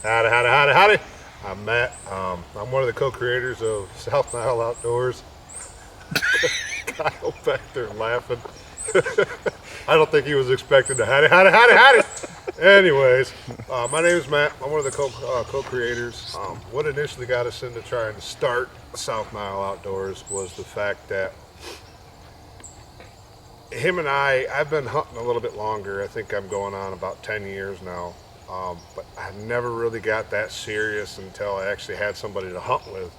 Howdy, howdy, howdy, howdy. I'm Matt. I'm one of the co-creators of Southnile Outdoors. Kyle back there laughing. I don't think he was expecting to howdy, howdy, howdy, howdy. Anyways, my name is Matt. I'm one of the co-creators. What initially got us into trying to start Southnile Outdoors was the fact that him and I've been hunting a little bit longer. I think I'm going on about 10 years now. But I never really got that serious until I actually had somebody to hunt with.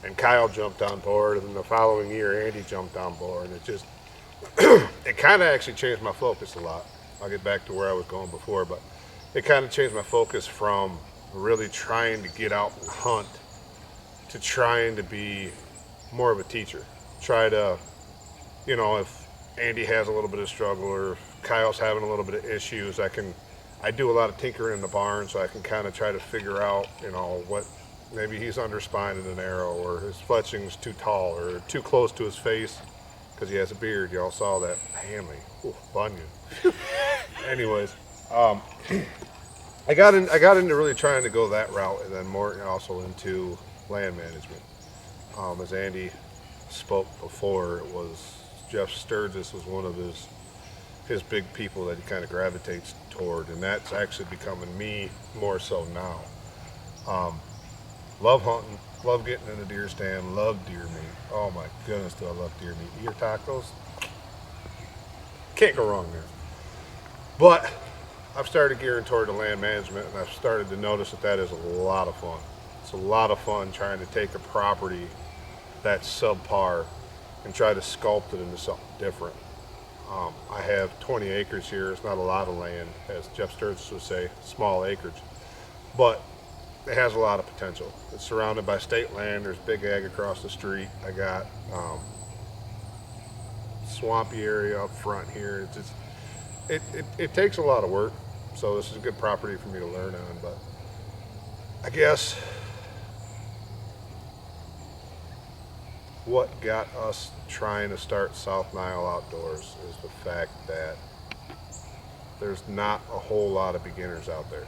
And Kyle jumped on board, and then the following year, Andy jumped on board. And it just, it kind of actually changed my focus a lot. I'll get back to where I was going before, but it kind of changed my focus from really trying to get out and hunt to trying to be more of a teacher. Try to, you know, if Andy has a little bit of struggle or if Kyle's having a little bit of issues, I do a lot of tinkering in the barn, so I can kind of try to figure out, you know, what maybe he's underspined in an arrow, or his fletching's too tall or too close to his face because he has a beard. Y'all saw that. Hanley, ooh, bunion. Anyways, I got into really trying to go that route, and then more also into land management. As Andy spoke before, it was Jeff Sturgis was one of his big people that he kind of gravitates toward, and that's actually becoming me more so now. Love hunting, love getting in the deer stand, love deer meat. Oh my goodness, do I love deer meat. Ear tacos, can't go wrong there. But I've started gearing toward the land management, and I've started to notice that is a lot of fun. It's a lot of fun trying to take a property that's subpar and try to sculpt it into something different. I have 20 acres here. It's not a lot of land, as Jeff Sturgis would say, small acreage, but it has a lot of potential. It's surrounded by state land. There's big ag across the street. I got swampy area up front here. It's just, it takes a lot of work, so this is a good property for me to learn on. But I guess what got us trying to start Southnile Outdoors is the fact that there's not a whole lot of beginners out there.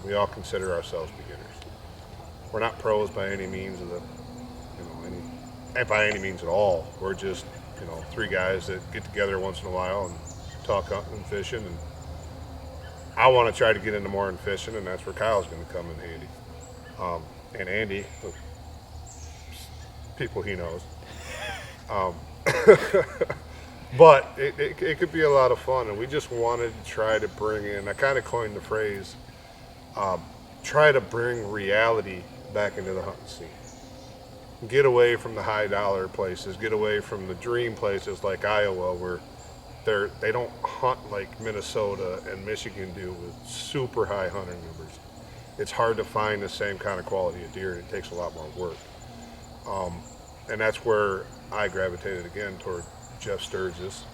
We all consider ourselves beginners. We're not pros by any means of the, by any means at all. We're just, three guys that get together once in a while and talk hunting and fishing. And I want to try to get into more in fishing, and that's where Kyle's going to come in handy. And Andy, people he knows. But it could be a lot of fun, and we just wanted to try to bring in, I kind of coined the phrase, try to bring reality back into the hunting scene. Get away from the high dollar places, get away from the dream places like Iowa, where they don't hunt like Minnesota and Michigan do with super high hunting numbers. It's hard to find the same kind of quality of deer, and it takes a lot more work. And that's where I gravitated again toward Jeff Sturgis.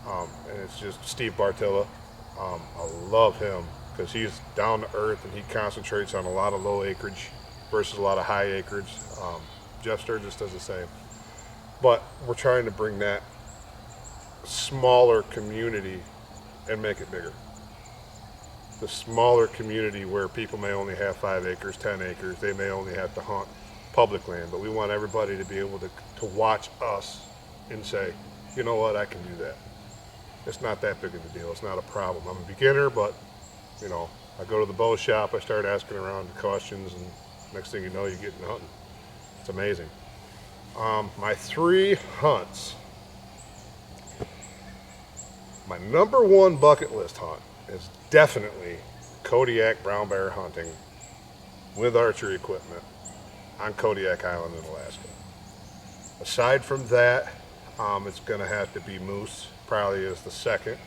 And it's just Steve Bartilla. I love him because he's down to earth, and he concentrates on a lot of low acreage versus a lot of high acreage. Jeff Sturgis does the same. But we're trying to bring that smaller community and make it bigger. The smaller community where people may only have 5 acres, 10 acres, they may only have to hunt public land, but we want everybody to be able to watch us and say, you know what, I can do that. It's not that big of a deal. It's not a problem. I'm a beginner, but I go to the bow shop, I start asking around questions, and next thing you know, you're getting hunting. It's amazing. My 3 hunts. My number 1 bucket list hunt is definitely Kodiak brown bear hunting with archery equipment on Kodiak Island in Alaska. Aside from that, it's going to have to be moose, probably is the second,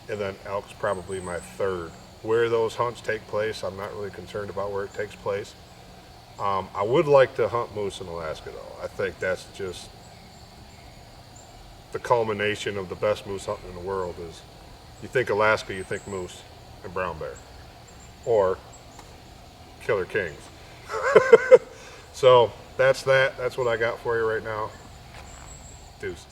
and then elk's probably my third. Where those hunts take place, I'm not really concerned about where it takes place. I would like to hunt moose in Alaska, though. I think that's just the culmination of the best moose hunting in the world. Is you think Alaska, you think moose and brown bear, or killer kings. So that's that. That's what I got for you right now. Deuces.